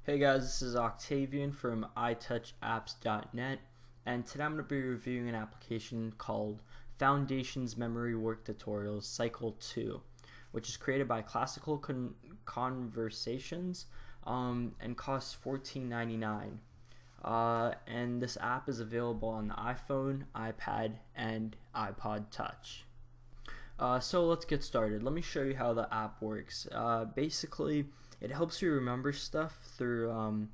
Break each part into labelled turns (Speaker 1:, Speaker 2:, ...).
Speaker 1: Hey guys, this is Octavian from iTouchApps.net, and today I'm going to be reviewing an application called Foundations Memory Work Tutorials Cycle 2, which is created by Classical Conversations and costs $14.99. And this app is available on the iPhone, iPad, and iPod Touch. So let's get started. Let me show you how the app works. Basically, it helps you remember stuff through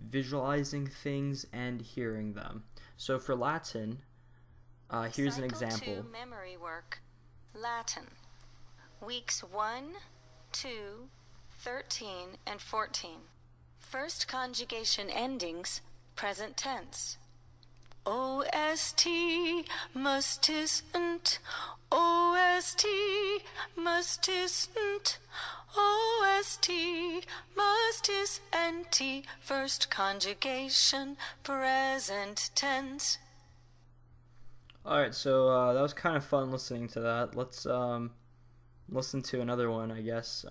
Speaker 1: visualizing things and hearing them. So for Latin, here's an example.
Speaker 2: Cycle 2 memory work. Latin. Weeks 1, 2, 13, and 14. First conjugation endings, present tense. OST, mustisn't, OST, mustisn't, OST, mustis, NT, first conjugation, present tense.
Speaker 1: Alright, so that was kind of fun listening to that. Let's listen to another one, I guess,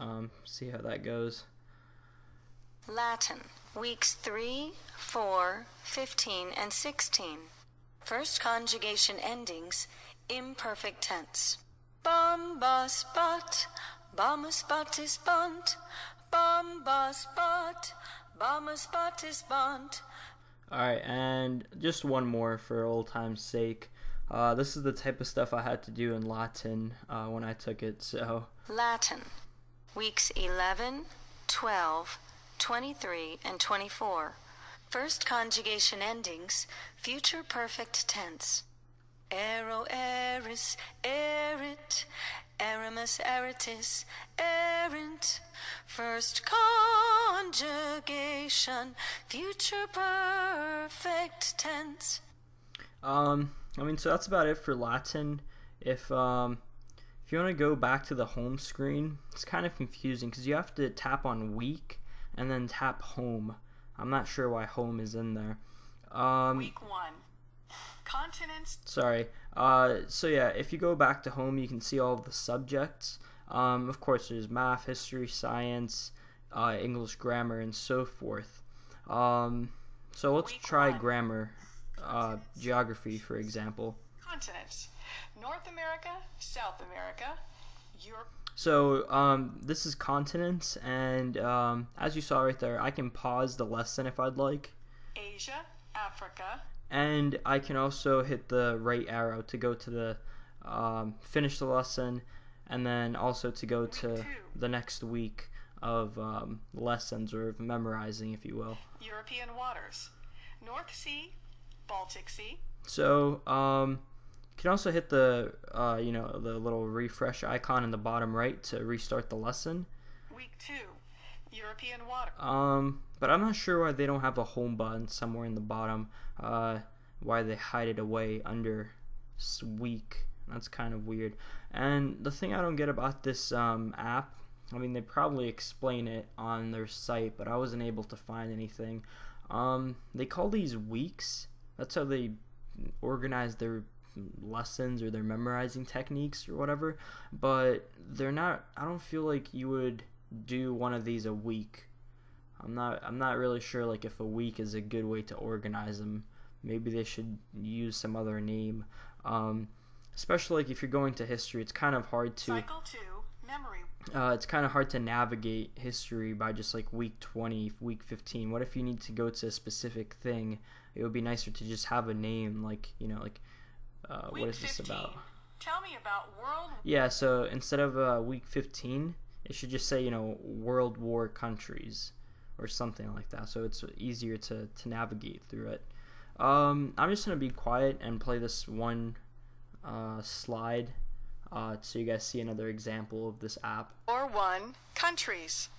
Speaker 1: see how that goes.
Speaker 2: Latin. Weeks 3, 4, 15, and 16. First conjugation endings, imperfect tense. Bomba spot, bomba spot is bont, bomba spot is bont.
Speaker 1: Alright, and just one more for old time's sake. This is the type of stuff I had to do in Latin when I took it, so.
Speaker 2: Latin. Weeks 11, 12, 23, and 24. First conjugation endings, future perfect tense. Ero, eris, erit, erimus, eritis, erint. First conjugation, future perfect tense.
Speaker 1: So that's about it for Latin. If you want to go back to the home screen, it's kind of confusing because you have to tap on week and then tap home. I'm not sure why home is in there.
Speaker 3: Week 1. Continents.
Speaker 1: Sorry. So yeah, if you go back to home, you can see all of the subjects. Of course, there's math, history, science, English grammar, and so forth. So let's try grammar, geography, for example.
Speaker 3: Continents. North America, South America, Europe.
Speaker 1: So this is continents, and as you saw right there, I can pause the lesson if I'd like.
Speaker 3: Asia, Africa.
Speaker 1: And I can also hit the right arrow to go to the finish the lesson, and then also to go to the next week of lessons, or memorizing, if you will.
Speaker 3: European waters. North Sea, Baltic Sea.
Speaker 1: So you can also hit the the little refresh icon in the bottom right to restart the lesson.
Speaker 3: Week 2, European water.
Speaker 1: But I'm not sure why they don't have a home button somewhere in the bottom. Why they hide it away under week. That's kind of weird. And the thing I don't get about this app, I mean, they probably explain it on their site, but I wasn't able to find anything. They call these weeks. That's how they organize their lessons or their memorizing techniques or whatever, but they're not. I don't feel like you would do one of these a week. I'm not really sure like if a week is a good way to organize them. Maybe they should use some other name. Especially like if you're going to history, it's kind of hard to
Speaker 3: Cycle 2 memory.
Speaker 1: It's kind of hard to navigate history by just like week 20, week 15. What if you need to go to a specific thing? It would be nicer to just have a name, like, what is this about?
Speaker 3: Tell me about world.
Speaker 1: Yeah, so instead of week 15, it should just say, World War countries or something like that, so it's easier to navigate through it. I'm just going to be quiet and play this one slide so you guys see another example of this app.
Speaker 3: War I, countries.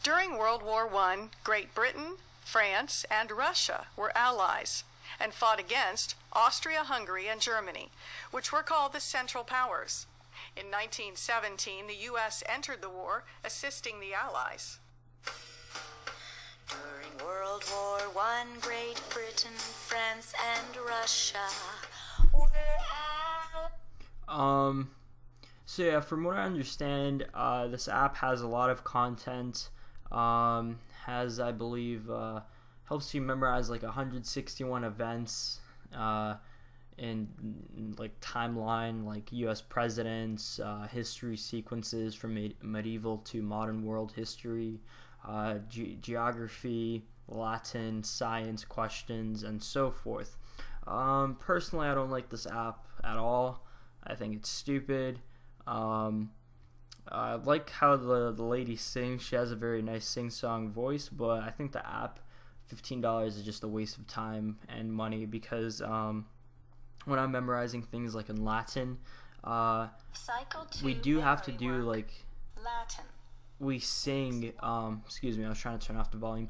Speaker 3: During World War I, Great Britain, France, and Russia were allies and fought against Austria-Hungary and Germany, which were called the Central Powers. In 1917, the U.S. entered the war, assisting the Allies.
Speaker 2: During World War I, Great Britain, France, and Russia were
Speaker 1: So yeah, from what I understand, this app has a lot of content Has, I believe, helps you memorize like 161 events in like timeline, like U.S. presidents, history sequences from medieval to modern world history, geography, Latin, science questions, and so forth. Personally, I don't like this app at all. I think it's stupid. I like how the lady sings. She has a very nice sing-song voice, but I think the app, $15, is just a waste of time and money, because when I'm memorizing things like in Latin, we do have to do like
Speaker 2: Latin.
Speaker 1: We sing, excuse me, I was trying to turn off the volume.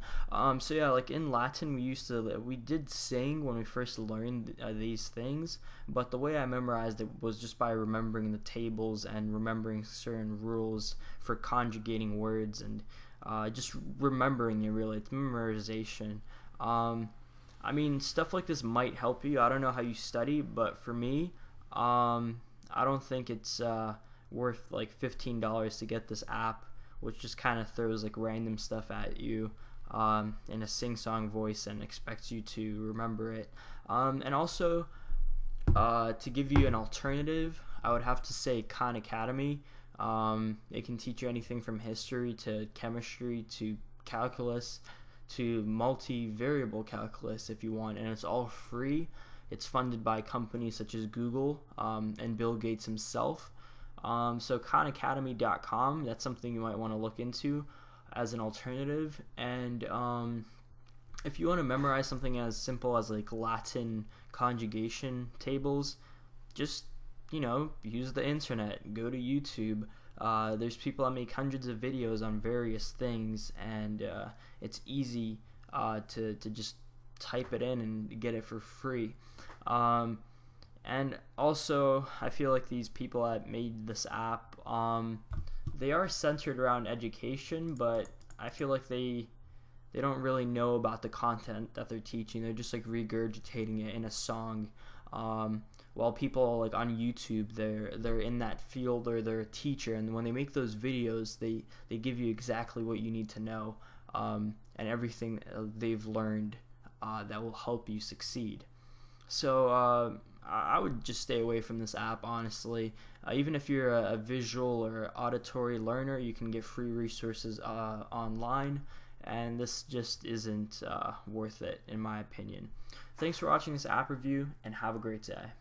Speaker 1: So yeah, like in Latin, we did sing when we first learned these things, but the way I memorized it was just by remembering the tables and remembering certain rules for conjugating words, and just remembering it. Really, it's memorization. I mean, stuff like this might help you. I don't know how you study, but for me, I don't think it's worth like $15 to get this app, which just kind of throws like random stuff at you in a sing-song voice and expects you to remember it. And also, to give you an alternative, I would have to say Khan Academy. It can teach you anything from history to chemistry to calculus to multivariable calculus if you want, and it's all free. It's funded by companies such as Google and Bill Gates himself. So khanacademy.com, that's something you might want to look into as an alternative. And if you want to memorize something as simple as like Latin conjugation tables, just, use the internet, go to YouTube. There's people that make hundreds of videos on various things, and it's easy to just type it in and get it for free. And also, I feel like these people that made this app, they are centered around education, but I feel like they don't really know about the content that they're teaching. They're just like regurgitating it in a song. While people like on YouTube, they're in that field, or they're a teacher, and when they make those videos, they give you exactly what you need to know, and everything they've learned that will help you succeed. So I would just stay away from this app, honestly. Even if you're a visual or auditory learner, you can get free resources online, and this just isn't worth it, in my opinion. Thanks for watching this app review, and have a great day.